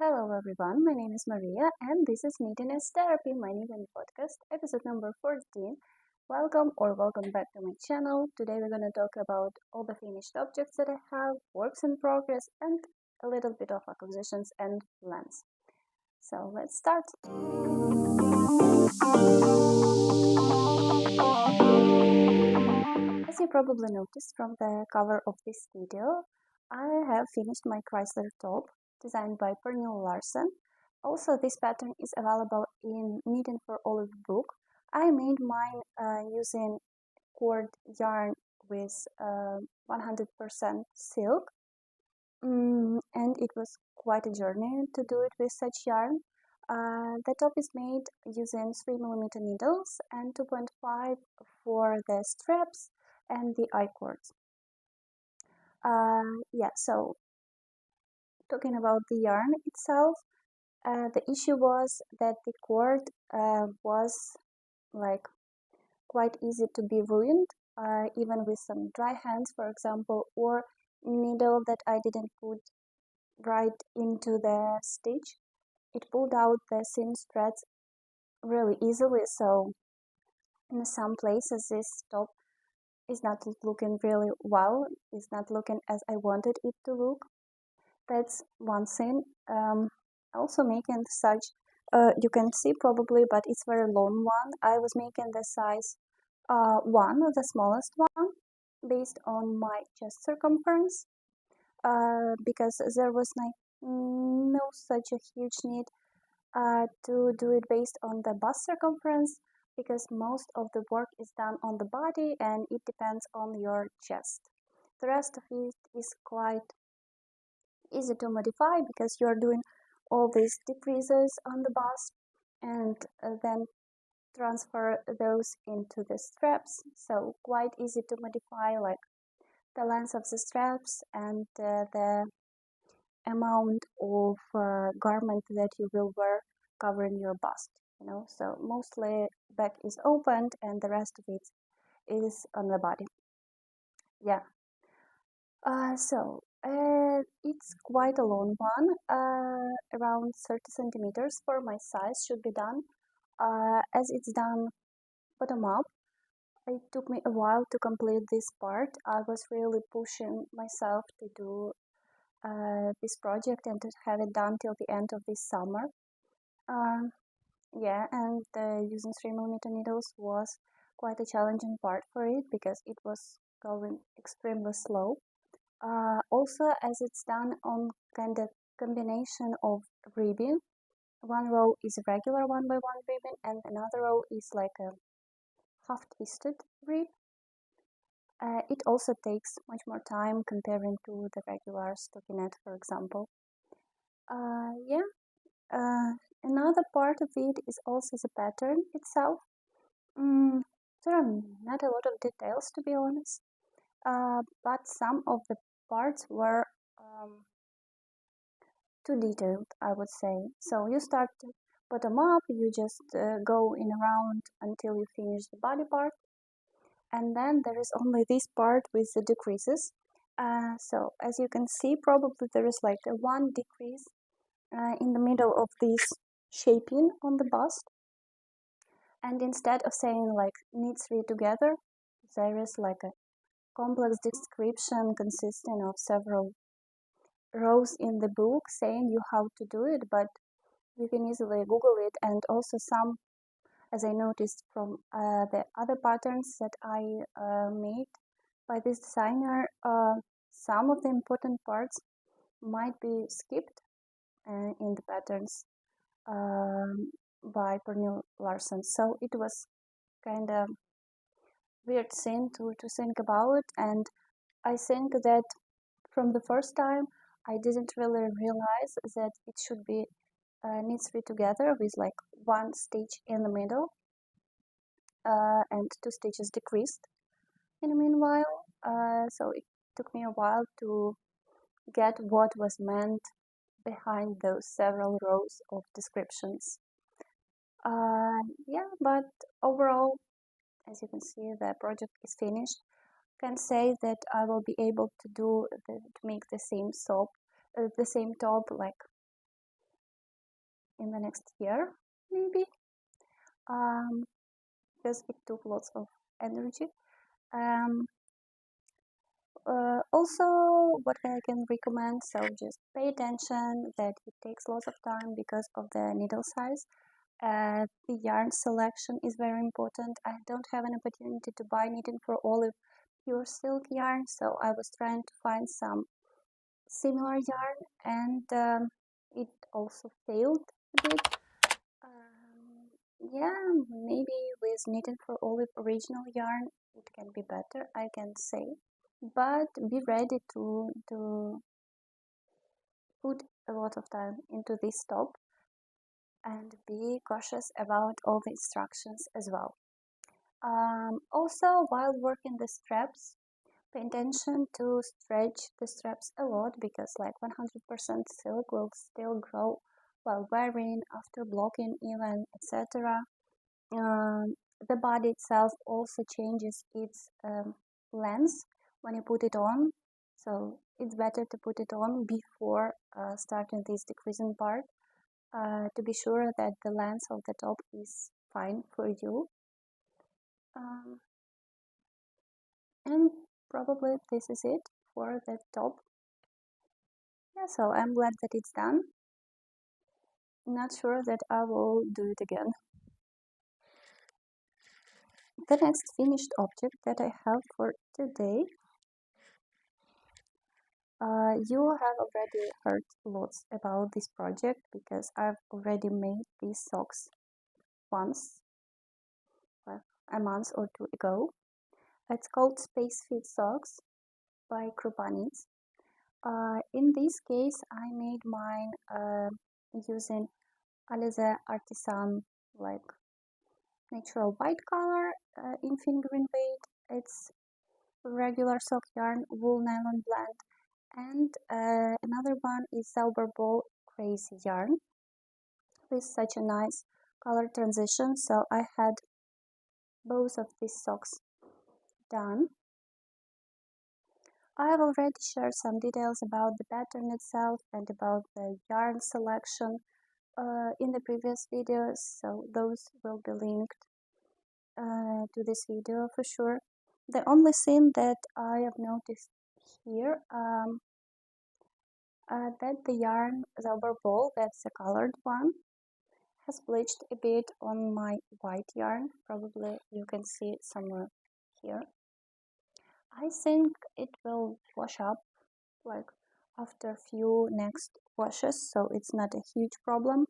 Hello everyone, my name is Maria and this is Knitting as Therapy, my knitting podcast, episode number 14. Welcome back to my channel. Today we're going to talk about all the finished objects that I have, works in progress, and a little bit of acquisitions and plans. So let's start. As you probably noticed from the cover of this video, I have finished my Chrysler top designed by Pernille Larsen. Also, this pattern is available in Knitting for Olive book. I made mine using cord yarn with 100% silk, and it was quite a journey to do it with such yarn. The top is made using 3mm needles and 2.5 for the straps and the I-cords. So talking about the yarn itself, the issue was that the cord was like quite easy to be ruined, even with some dry hands, for example, or needle that I didn't put right into the stitch. It pulled out the thin threads really easily, so in some places this top is not looking really well, it's not looking as I wanted it to look. That's one thing. Also making such, you can see probably, but it's very long one. I was making the size 1, the smallest one, based on my chest circumference, because there was like no such a huge need to do it based on the bust circumference, because most of the work is done on the body and it depends on your chest. The rest of it is quite easy to modify because you're doing all these decreases on the bust and then transfer those into the straps. So quite easy to modify, like the length of the straps and the amount of garment that you will wear covering your bust, so mostly back is opened and the rest of it is on the body. It's quite a long one, around 30 centimeters for my size should be done. As it's done bottom up, it took me a while to complete this part. I was really pushing myself to do this project and to have it done till the end of this summer. And using 3mm needles was quite a challenging part for it because it was going extremely slow. Also, as it's done on kind of combination of ribbing, one row is a regular 1x1 ribbon and another row is like a half-twisted rib. It also takes much more time comparing to the regular stockinette, for example. Another part of it is also the pattern itself. There are not a lot of details, to be honest, but some of the parts were too detailed, I would say. So you start bottom up, you just go in around until you finish the body part, and then there is only this part with the decreases. So as you can see, probably there is like a one decrease in the middle of this shaping on the bust, and instead of saying like knit 3 together, there is like a complex description consisting of several rows in the book saying you how to do it, but you can easily Google it. And also some, as I noticed from the other patterns that I made by this designer, some of the important parts might be skipped in the patterns by Pernille Larsen. So it was kind of weird thing to think about, and I think that from the first time I didn't really realize that it should be knit 3 together with like one stitch in the middle and 2 stitches decreased in the meanwhile. So it took me a while to get what was meant behind those several rows of descriptions. But overall, as you can see, the project is finished. Can say that I will be able to make the same top like in the next year, maybe, because it took lots of energy. Also, what I can recommend, so just pay attention that it takes lots of time because of the needle size. The yarn selection is very important. I don't have an opportunity to buy Knitting for Olive pure silk yarn, so I was trying to find some similar yarn, and it also failed a bit. Yeah, maybe with Knitting for Olive original yarn it can be better, I can say, but be ready to put a lot of time into this top and be cautious about all the instructions as well. Also, while working the straps, pay attention to stretch the straps a lot, because like 100% silk will still grow while wearing, after blocking even, etc. The body itself also changes its length when you put it on, so it's better to put it on before starting this decreasing part, to be sure that the length of the top is fine for you. And probably this is it for the top. Yeah, so I'm glad that it's done. Not sure that I will do it again. The next finished object that I have for today, you have already heard lots about this project because I've already made these socks once, a month or two ago. It's called Space Fit Socks by KroopaKnits. In this case, I made mine using Alize Artisan, like natural white color in fingering weight. It's regular sock yarn, wool nylon blend, and another one is Zauberball crazy yarn with such a nice color transition. So I had both of these socks done. I have already shared some details about the pattern itself and about the yarn selection in the previous videos, so those will be linked to this video for sure. The only thing that I have noticed here, that the yarn Zauberball, that's the colored one, has bleached a bit on my white yarn. Probably you can see it somewhere here. I think it will wash up like after a few next washes, so it's not a huge problem.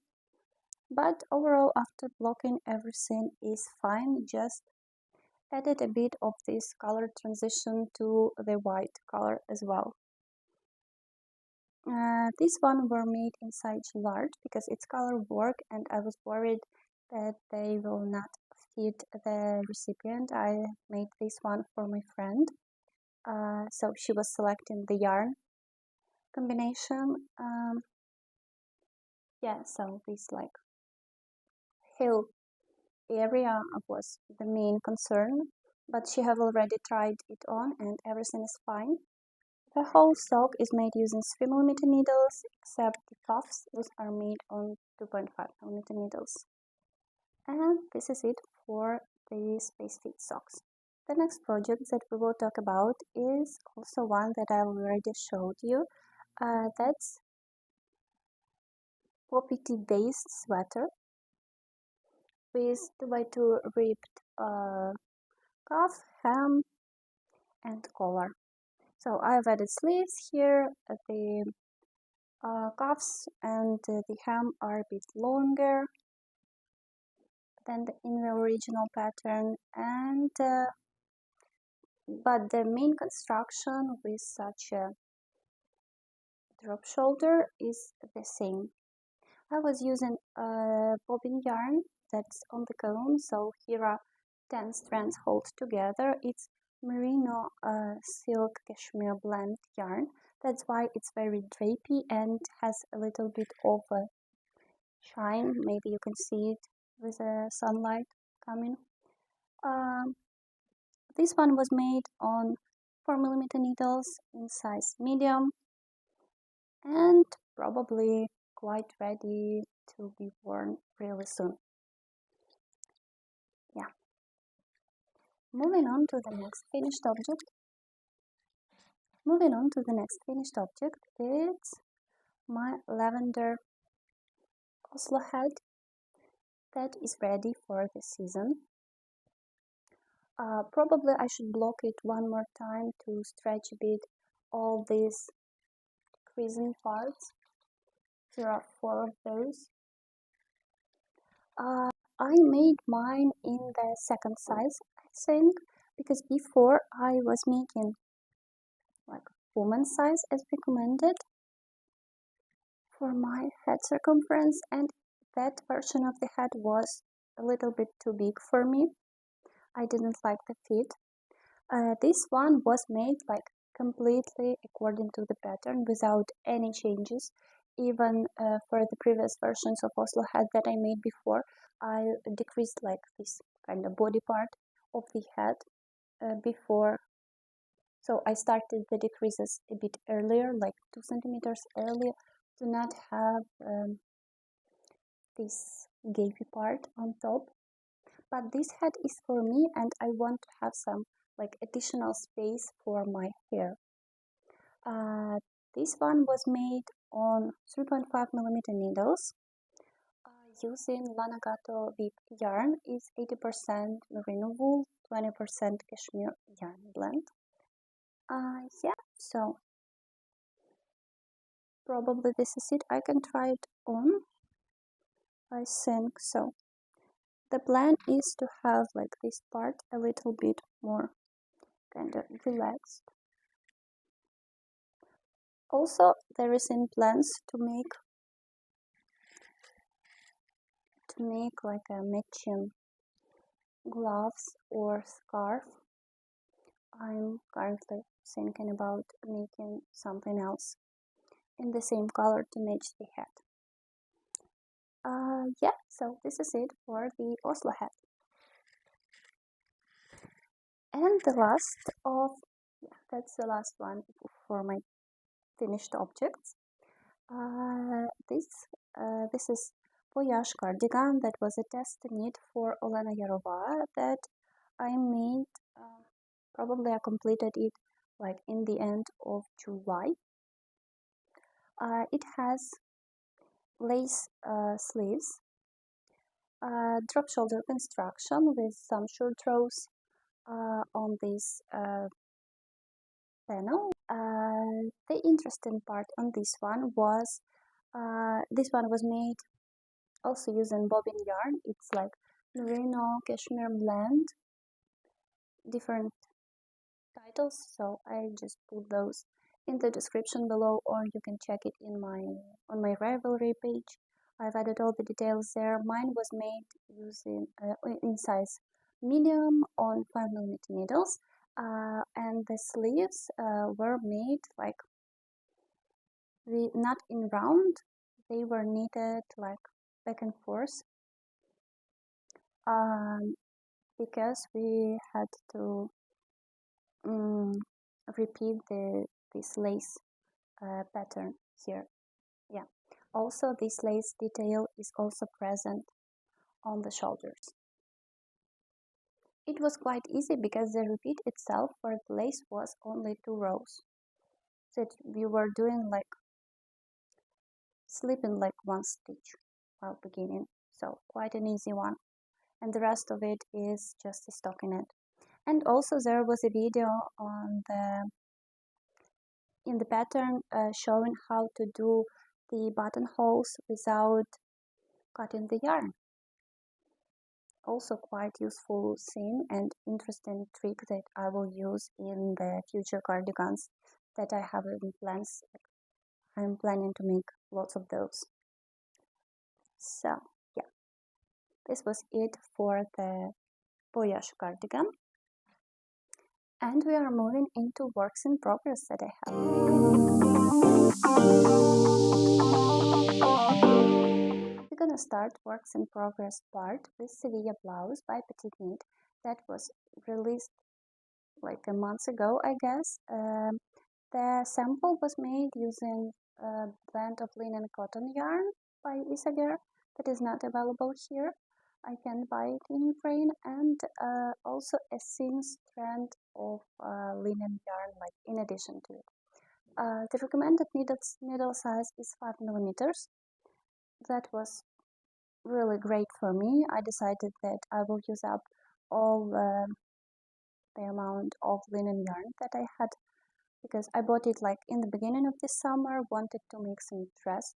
But overall, after blocking, everything is fine. Just added a bit of this color transition to the white color as well. This one were made in size large because it's color work, and I was worried that they will not fit the recipient. I made this one for my friend, so she was selecting the yarn combination. Yeah, so this like heel area was the main concern, but she have already tried it on and everything is fine. The whole sock is made using 3mm needles, except the cuffs, those are made on 2.5mm needles. And this is it for the Space Fit socks. The next project that we will talk about is also one that I already showed you. That's PetiteKnit sweater with 2x2 ribbed cuff, hem, and collar. So I have added sleeves here. The cuffs and the hem are a bit longer than in the original pattern, and but the main construction with such a drop shoulder is the same. I was using a Bobin yarn that's on the comb, so here are 10 strands hold together. It's Merino silk cashmere blend yarn. That's why it's very drapey and has a little bit of a shine. Maybe you can see it with the sunlight coming. This one was made on 4mm needles in size medium and probably quite ready to be worn really soon. Yeah. Moving on to the next finished object. It's my lavender Oslo Hat that is ready for the season. Probably I should block it one more time to stretch a bit all these creasing parts. There are 4 of those. I made mine in the second size, I think, because before I was making like woman's size as recommended for my head circumference, and that version of the hat was a little bit too big for me. I didn't like the fit. This one was made like completely according to the pattern without any changes. Even for the previous versions of Oslo Hat that I made before, I decreased like this kind of body part of the hat before. So I started the decreases a bit earlier, like 2 centimeters earlier, to not have this gapy part on top. But this hat is for me, and I want to have some like additional space for my hair. This one was made on 3.5mm needles using Lana Gatto Vip yarn. Is 80% merino wool, 20% cashmere yarn blend. Yeah, so probably this is it. I can try it on. I think so. The plan is to have like this part a little bit more kind of relaxed. Also, there is in plans to make like a matching gloves or scarf. I'm currently thinking about making something else in the same color to match the hat. Yeah, so this is it for the Oslo Hat. And the last of, yeah, that's the last one for my finished objects. This is Voyage cardigan that was a test knit for Olena Yarova that I made. Probably I completed it like in the end of July. It has lace sleeves, drop shoulder construction with some short rows on this panel. The interesting part on this one was made also using Bobin yarn. It's like Merino cashmere blend, different titles, so I just put those in the description below, or you can check it in on my Ravelry page. I've added all the details there. Mine was made using in size medium on 5mm needles, and the sleeves were made like not in round. They were knitted like back and forth because we had to repeat this lace pattern here. Yeah. Also, this lace detail is also present on the shoulders. It was quite easy because the repeat itself for the lace was only 2 rows. So we were doing like slipping like 1 stitch while beginning. So quite an easy one. And the rest of it is just a stockinette. And also there was a video on in the pattern showing how to do the buttonholes without cutting the yarn. Also quite useful thing and interesting trick that I will use in the future cardigans that I have in plans. I'm planning to make lots of those. So yeah, this was it for the Voyage cardigan. And we are moving into works in progress that I have. We're gonna start works in progress part with Sevilla Blouse by PetiteKnit that was released like a month ago, I guess. The sample was made using blend of linen cotton yarn by Isager that is not available here. I can buy it in Ukraine, and also a thin strand of linen yarn, like in addition to it. The recommended needle size is 5 millimeters. That was really great for me. I decided that I will use up all the amount of linen yarn that I had, because I bought it like in the beginning of this summer, wanted to make some dress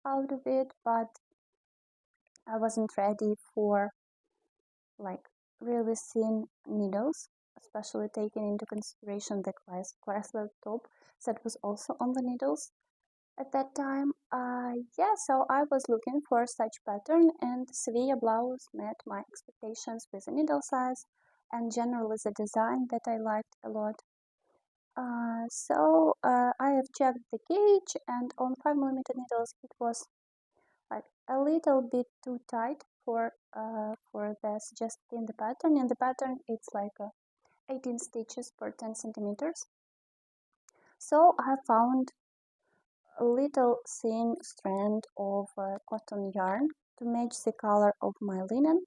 out of it, but I wasn't ready for like really thin needles, especially taking into consideration the Chrysler top that was also on the needles at that time. Yeah, so I was looking for such pattern, and Sevilla Blouse met my expectations with the needle size and generally the design that I liked a lot. So I have checked the gauge, and on 5 millimeter needles it was like a little bit too tight for the suggested in the pattern. In the pattern it's like 18 stitches per 10 centimeters. So I found a little thin strand of cotton yarn to match the color of my linen.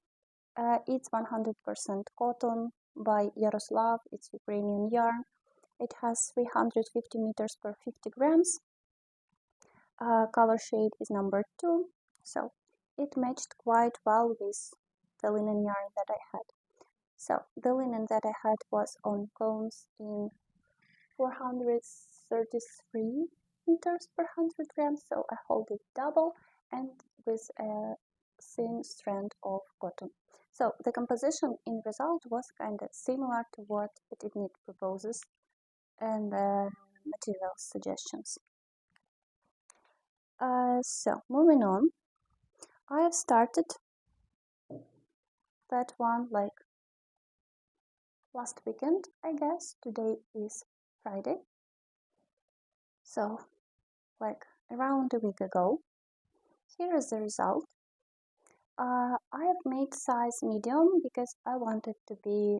It's 100% cotton by Yaroslav. It's Ukrainian yarn. It has 350 meters per 50 grams. Color shade is number 2, so it matched quite well with the linen yarn that I had. So the linen that I had was on cones in 433 meters per 100 grams, so I hold it double and with a thin strand of cotton. So the composition in result was kind of similar to what PetiteKnit proposes and the material suggestions. So moving on, I have started that one like last weekend, I guess. Today is Friday, so like around a week ago. Here is the result. I have made size medium because I wanted to be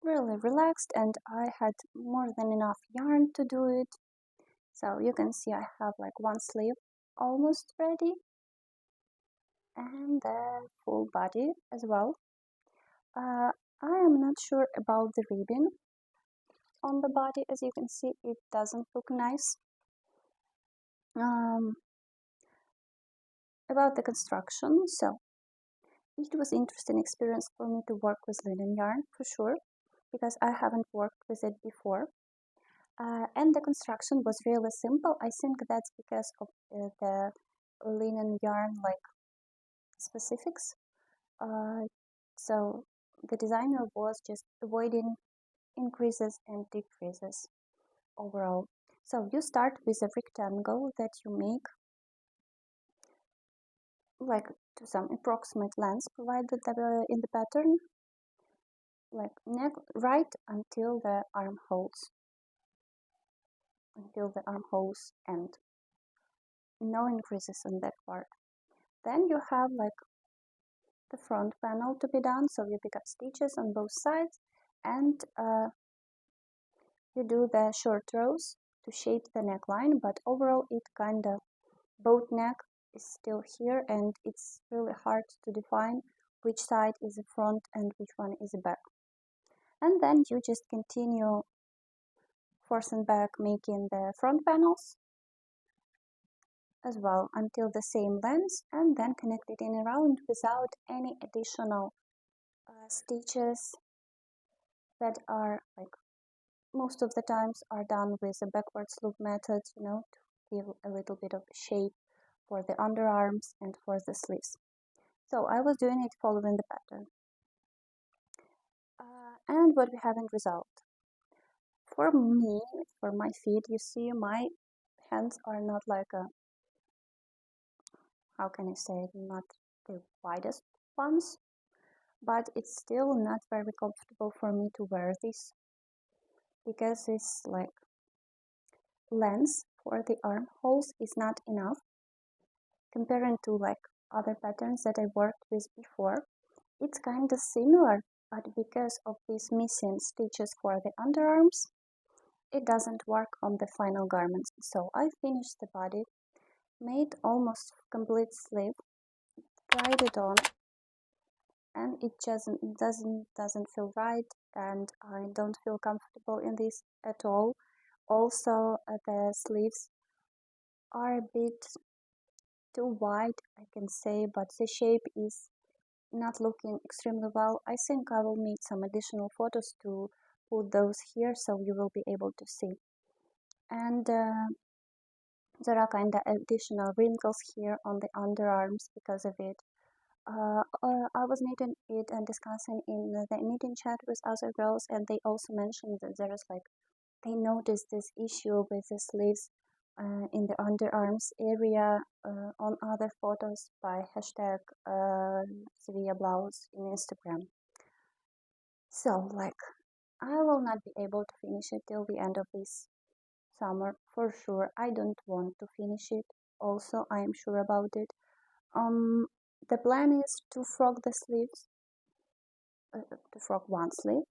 really relaxed and I had more than enough yarn to do it. So you can see I have like one sleeve almost ready and the full body as well. I am not sure about the ribbing on the body. As you can see, it doesn't look nice. About the construction, so it was interesting experience for me to work with linen yarn for sure, because I haven't worked with it before. And the construction was really simple. I think that's because of the linen yarn like specifics. So the designer was just avoiding increases and decreases overall. So you start with a rectangle that you make like to some approximate length provided in the pattern, like neck right until the armholes end. No increases on that part. Then you have like the front panel to be done, so you pick up stitches on both sides and you do the short rows to shape the neckline, but overall it kind of both neck is still here and it's really hard to define which side is the front and which one is the back. And then you just continue forth and back making the front panels as well until the same length, and then connect it in around without any additional stitches that are like most of the times are done with a backwards loop method, you know, to give a little bit of shape for the underarms and for the sleeves. So I was doing it following the pattern. And what we have in result. For me, for my feet, you see my hands are not like a, how can I say it, not the widest ones, but it's still not very comfortable for me to wear this because it's like length for the armholes is not enough comparing to like other patterns that I worked with before. It's kind of similar, but because of these missing stitches for the underarms, it doesn't work on the final garment. So I finished the body, made almost complete sleeve, tried it on, and it just doesn't feel right, and I don't feel comfortable in this at all. Also, the sleeves are a bit too wide, I can say, but the shape is not looking extremely well. I think I will need some additional photos to put those here so you will be able to see. And there are kind of additional wrinkles here on the underarms because of it. I was knitting it and discussing in the knitting chat with other girls, and they also mentioned that there is they noticed this issue with the sleeves in the underarms area on other photos by hashtag Sevilla Blouse in Instagram. So I will not be able to finish it till the end of this summer for sure. I don't want to finish it. Also, I am sure about it. The plan is to frog the sleeves, to frog one sleeve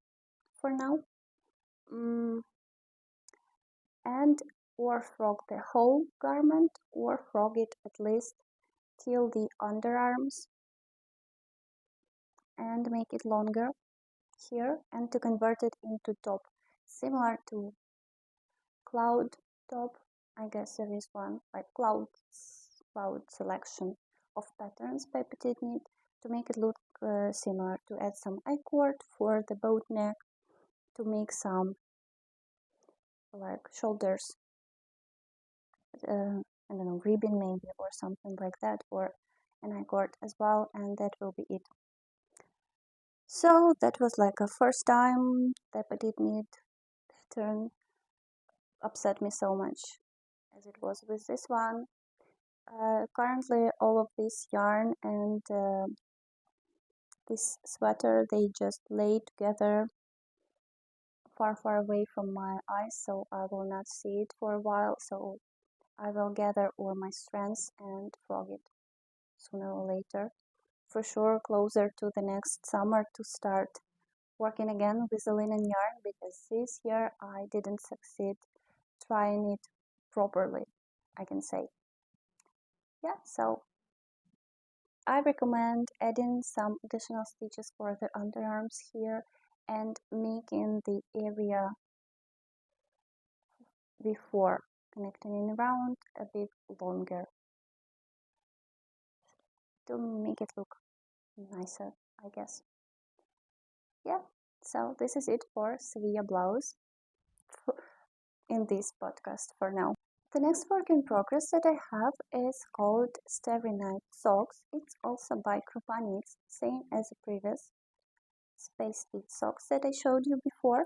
for now, and or frog the whole garment, or frog it at least till the underarms and make it longer here, and to convert it into top, similar to cloud top. I guess there is one like cloud selection of patterns by PetiteKnit, to make it look similar, to add some I-cord for the boat neck, to make some shoulders, I don't know, ribbon maybe or something like that, or an I-cord as well, and that will be it. So that was a first time the PetiteKnit pattern upset me so much as it was with this one. Currently all of this yarn and this sweater, they just lay together far away from my eyes, so I will not see it for a while. So I will gather all my strands and frog it sooner or later, for sure closer to the next summer, to start working again with the linen yarn, because this year I didn't succeed trying it properly, I can say. Yeah, so I recommend adding some additional stitches for the underarms here and making the area before connecting it around a bit longer to make it look nicer, I guess. Yeah, so this is it for Sevilla Blouse in this podcast for now. The next work in progress that I have is called Starry Night Socks. It's also by KroopaKnits, same as the previous Space Fit socks that I showed you before.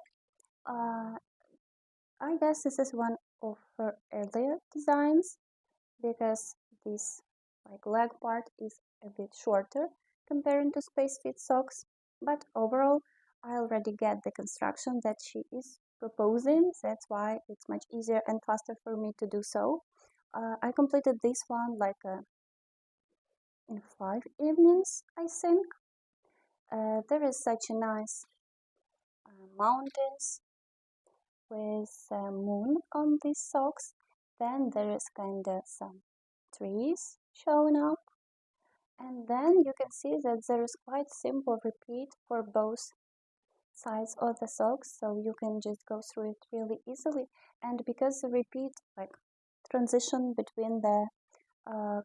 I guess this is one of her earlier designs, because this leg part is a bit shorter comparing to Space Fit socks, but overall I already get the construction that she is proposing. That's why it's much easier and faster for me to do so. I completed this one in 5 evenings, I think. There is such a nice mountains with a moon on these socks. Then there is kind of some trees showing up, and then you can see that there is quite simple repeat for both sides of the socks, so you can just go through it really easily. And because the repeat transition between the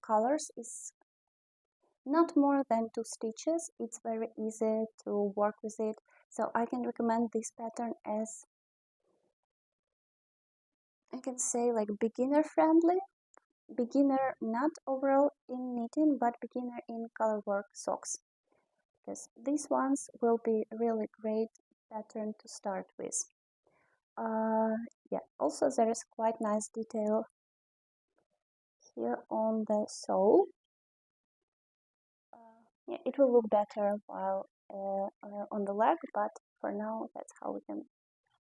colors is not more than 2 stitches, it's very easy to work with it. So I can recommend this pattern as, I can say, beginner friendly. Beginner not overall in knitting, but beginner in color work socks, because these ones will be really great pattern to start with. Yeah, also there is quite nice detail here on the sole. Yeah, it will look better while on the leg, but for now that's how we can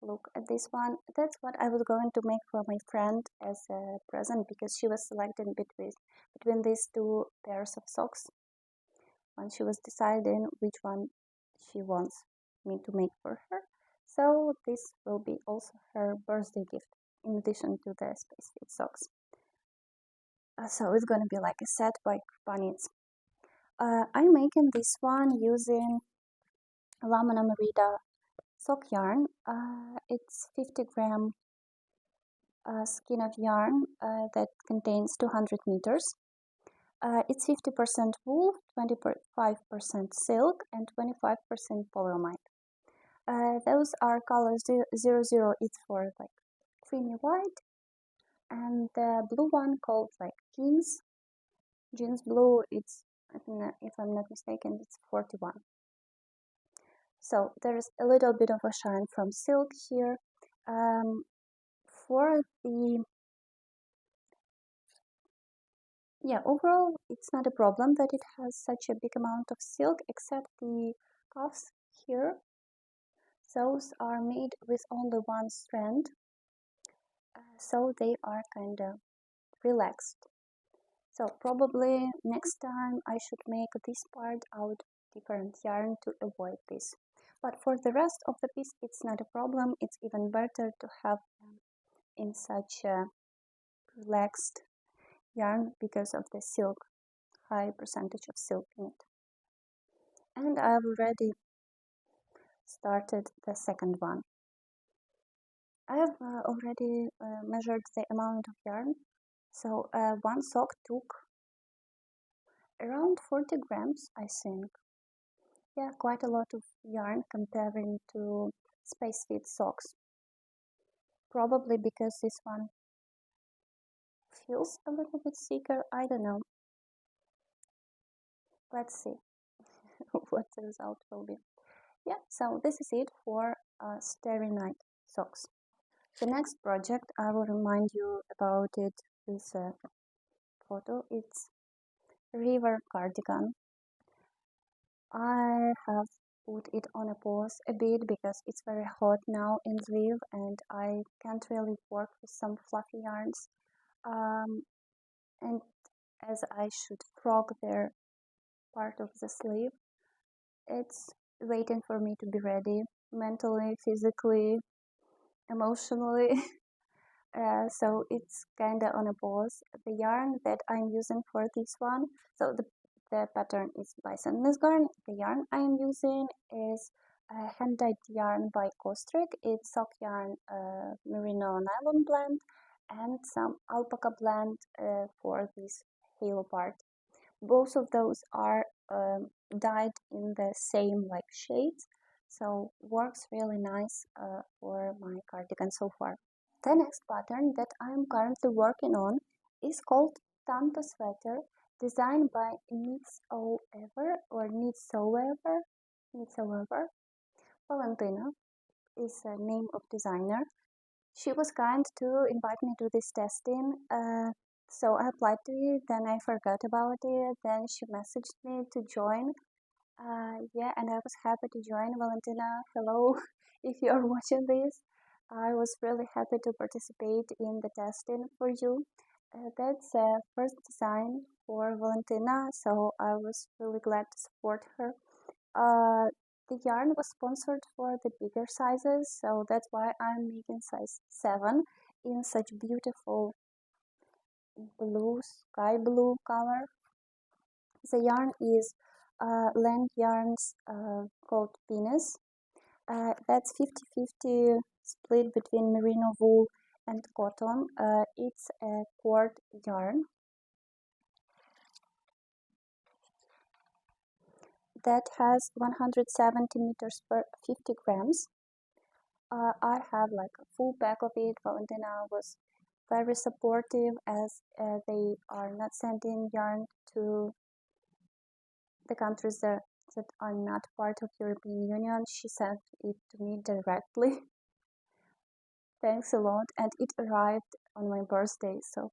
look at this one. That's what I was going to make for my friend as a present, because she was selecting between these 2 pairs of socks when she was deciding which one she wants me to make for her. So this will be also her birthday gift in addition to the Space Fit socks. So it's gonna be like a set by KroopaKnits. I'm making this one using Lamana Merida sock yarn. It's 50-gram skein of yarn that contains 200 meters. It's 50% wool, 25% silk, and 25% polyamide. Those are colors 00, it's for like creamy white, and the blue one called like jeans blue, it's, if I'm not mistaken, it's 41. So there's a little bit of a shine from silk here. For the, yeah, overall it's not a problem that it has such a big amount of silk, except the cuffs here. Those are made with only one strand, so they are kind of relaxed. So probably next time I should make this part out different yarn to avoid this. But for the rest of the piece, it's not a problem. It's even better to have in such a relaxed yarn because of the silk, high percentage of silk in it. And I've already started the second one. I have already measured the amount of yarn. So one sock took around 40 grams, I think. Yeah, quite a lot of yarn comparing to Space Fit socks. Probably because this one feels a little bit thicker, I don't know. Let's see what the result will be. Yeah, so this is it for Starry Night socks. The next project, I will remind you about it with a photo. It's River Cardigan. I have put it on a pause a bit because it's very hot now in Lviv and I can't really work with some fluffy yarns. And as I should frog their part of the sleeve, it's waiting for me to be ready mentally, physically, emotionally. So it's kinda on a pause. The yarn that I'm using for this one, so the pattern is by SandnesGarn. The yarn I'm using is Handdyed yarn by Chrysler. It's sock yarn, Merino nylon blend, and some alpaca blend for this halo part. Both of those are dyed in the same like shades, so works really nice for my cardigan so far. The next pattern that I'm currently working on is called Tanto sweater, designed by Knitsoever or Knitsoever. Valentina is the name of designer. She was kind to invite me to this testing, so I applied to it, then I forgot about it, then she messaged me to join. Yeah, and I was happy to join. Valentina, hello, if you are watching this. I was really happy to participate in the testing for you. That's the first design for Valentina, so I was really glad to support her. The yarn was sponsored for the bigger sizes, so that's why I'm making size 7 in such beautiful blue, sky blue color. The yarn is Land Yarns called Venus. That's 50-50 split between merino wool and cotton. It's a cord yarn that has 170 meters per 50 grams. I have like a full pack of it. Valentina was very supportive as they are not sending yarn to the countries that are not part of European Union. She sent it to me directly. Thanks a lot, and it arrived on my birthday, so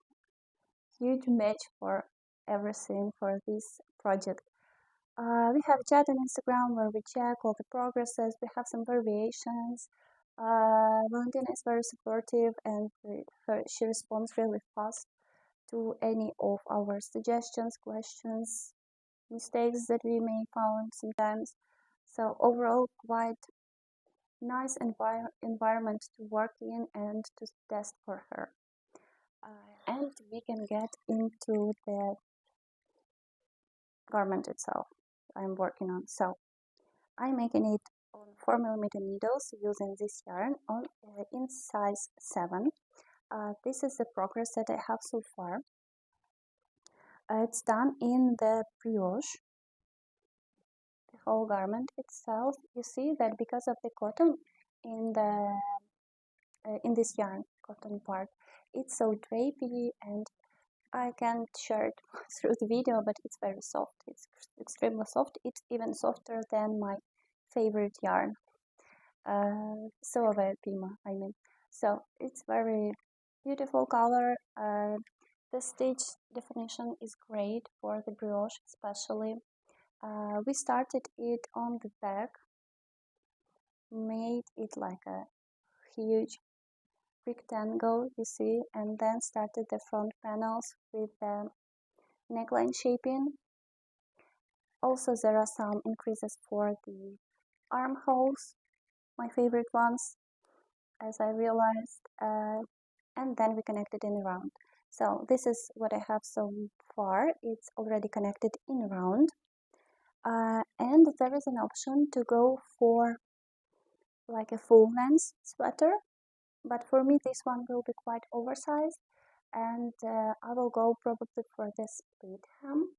huge match for everything for this project. We have a chat on Instagram where we check all the progresses. We have some variations. Valentina is very supportive and she responds really fast to any of our suggestions, questions, mistakes that we may found sometimes. So overall, quite nice environment to work in and to test for her. And we can get into the garment itself I'm working on. So I'm making it on 4mm needles using this yarn in size 7. This is the progress that I have so far. It's done in the brioche, the whole garment itself. You see that because of the cotton in the in this yarn cotton part, it's so drapey, and I can't share it through the video, but it's very soft. It's extremely soft. It's even softer than my favorite yarn, Soave Pima, I mean. So it's very beautiful color. The stitch definition is great for the brioche, especially. We started it on the back, made it like a huge rectangle, you see, and then started the front panels with the neckline shaping. Also, there are some increases for the armholes, my favorite ones, as I realized, and then we connected in a round. So this is what I have so far. It's already connected in a round, and there is an option to go for like a full length sweater, but for me this one will be quite oversized, and I will go probably for the split hem.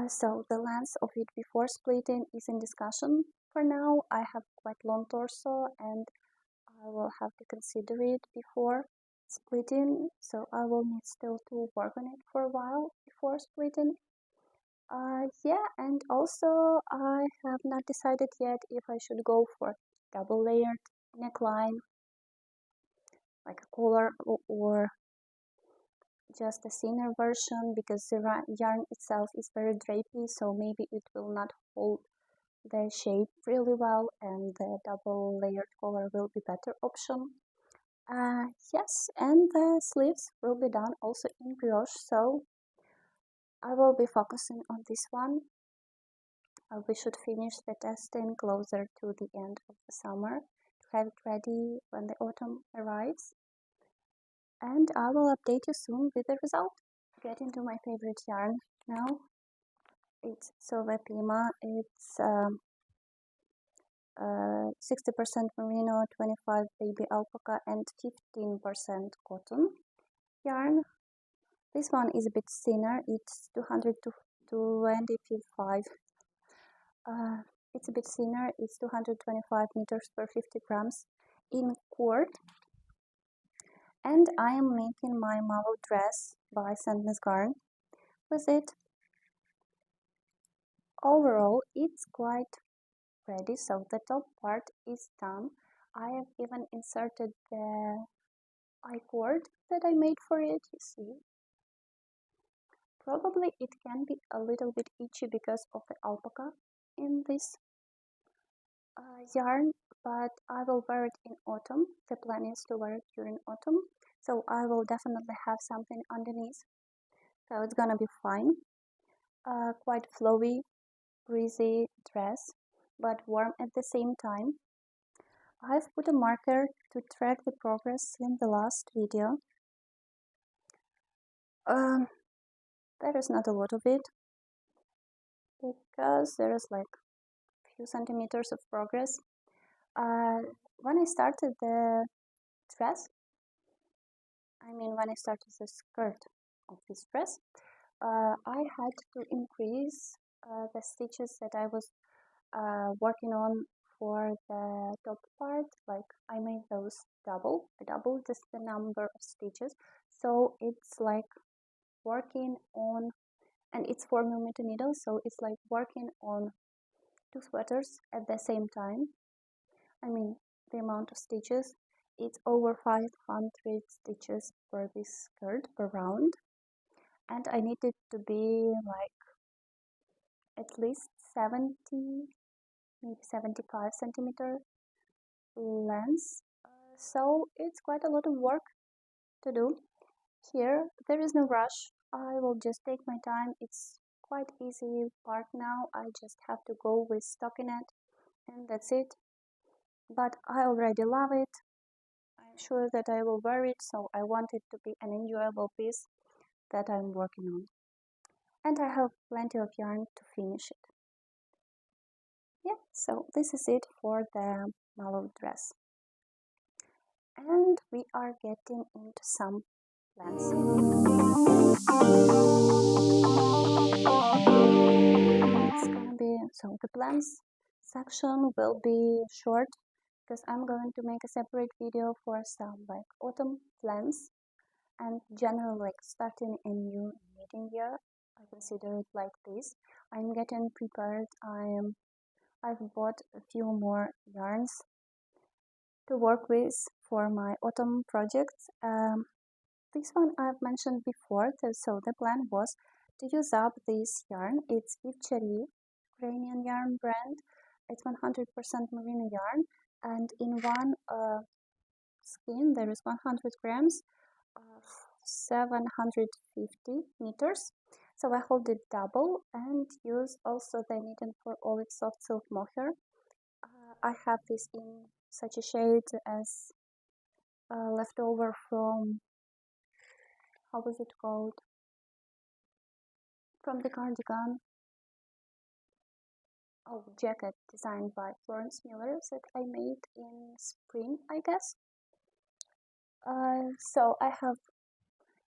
So the length of it before splitting is in discussion for now. I have quite long torso, and I will have to consider it before splitting, so I will need still to work on it for a while before splitting. Yeah, and also I have not decided yet if I should go for double layered neckline, like a collar, or just a thinner version, because the yarn itself is very drapey, so maybe it will not hold the shape really well, and the double layered collar will be better option. Yes, and the sleeves will be done also in brioche, so I will be focusing on this one. We should finish the testing closer to the end of the summer to have it ready when the autumn arrives. And I will update you soon with the result. Get into my favorite yarn now. It's Soave Pima. It's 60% merino, 25 baby alpaca, and 15% cotton yarn. This one is a bit thinner. It's 200 to 25. It's a bit thinner. It's 225 meters per 50 grams in cord. And I am making my Malou dress by SandnesGarn with it. Overall, it's quite ready, so the top part is done. I have even inserted the I-cord that I made for it, you see. Probably it can be a little bit itchy because of the alpaca in this yarn, but I will wear it in autumn. The plan is to wear it during autumn, so I will definitely have something underneath, so it's gonna be fine. Quite flowy, breezy dress, but warm at the same time. I've put a marker to track the progress in the last video. There is not a lot of it, because there is like a few centimeters of progress. When I started the dress, when I started the skirt of this dress, I had to increase the stitches that I was working on for the top part. Like I made those double. I doubled the number of stitches, so it's like working on, and it's 4mm needles, so it's like working on 2 sweaters at the same time. The amount of stitches, it's over 500 stitches per this skirt per round, and I need it to be like at least 70, maybe 75 centimeter length. So it's quite a lot of work to do. Here there is no rush. I will just take my time. It's quite easy part now. I just have to go with stockinette, and that's it. but I already love it. I'm sure that I will wear it, so I want it to be an enjoyable piece that I'm working on. And I have plenty of yarn to finish it. Yeah, so this is it for the Malou dress. And we are getting into some plans. It's gonna be, so the plans section will be short because I'm going to make a separate video for some like autumn plans and general like starting a new knitting year. I consider it like this. I'm getting prepared. I've bought a few more yarns to work with for my autumn projects. This one I've mentioned before, so the plan was to use up this yarn. It's Vivchari Ukrainian yarn brand. It's 100% merino yarn, and in one skein there is 100 grams of 750 meters. So I hold it double and use also the Knitting for Olive Soft Silk Mohair. I have this in such a shade as leftover from, how was it called? From the cardigan. Oh, jacket designed by Florence Miller that I made in spring, I guess. So I have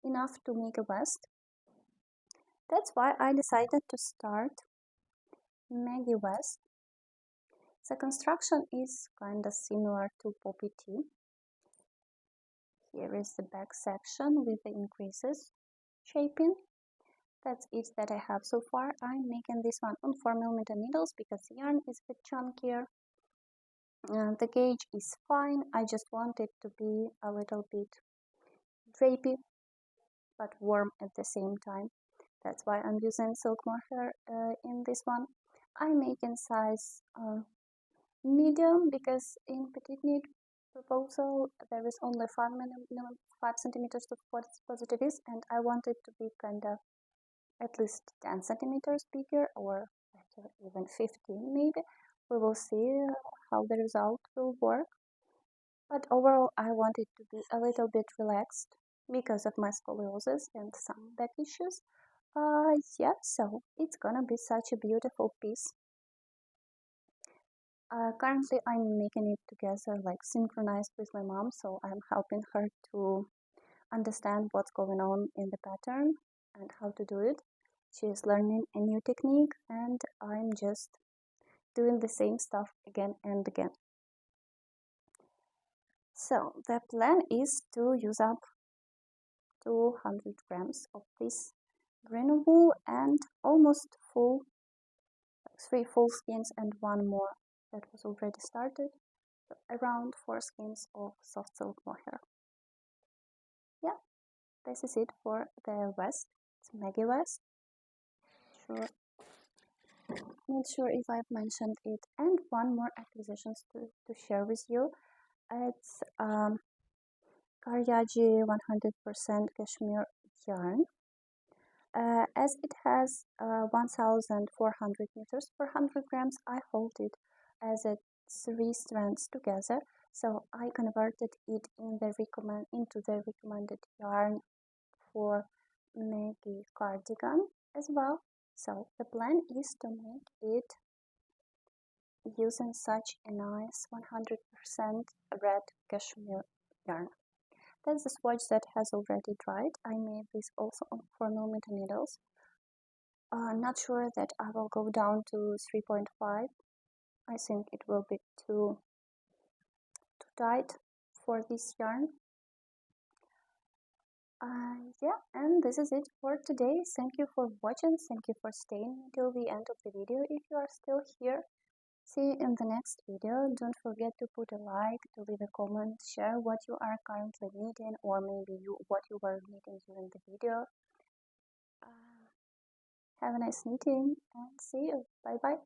enough to make a vest. That's why I decided to start Maggie Vest. The construction is kind of similar to Poppy T. Here is the back section with the increases shaping. That's it that I have so far. I'm making this one on 4mm needles because the yarn is a bit chunkier. The gauge is fine. I just want it to be a little bit drapey but warm at the same time. That's why I'm using silk mohair in this one. I'm making size medium because in PetiteKnit proposal there is only 5 centimeters to positive is, and I want it to be kind of at least 10 centimeters bigger, or better even 15 maybe. We will see how the result will work. But overall I want it to be a little bit relaxed because of my scoliosis and some back issues. Yeah, so it's gonna be such a beautiful piece. Currently I'm making it together, like synchronized with my mom, so I'm helping her to understand what's going on in the pattern and how to do it. She is learning a new technique and I'm just doing the same stuff again and again. So the plan is to use up 200 grams of this merino wool and almost full, like 3 full skeins and 1 more that was already started, so around 4 skeins of soft silk mohair. Yeah, this is it for the vest. It's Maggie Vest. Sure. Not sure if I've mentioned it. And one more acquisition to share with you. It's Karyagi 100% cashmere yarn. As it has 1,400 meters per 100 grams, I hold it as a 3 strands together. So I converted it into the recommended yarn for Maggie cardigan as well. So the plan is to make it using such a nice 100% red cashmere yarn. That's the swatch that has already dried. I made this also on 4mm needles. Not sure that I will go down to 3.5. I think it will be too tight for this yarn. Yeah, and this is it for today. Thank you for watching. Thank you for staying until the end of the video if you are still here. See you in the next video. Don't forget to put a like, to leave a comment, share what you are currently knitting, or maybe what you were knitting during the video. Have a nice knitting and see you. Bye bye.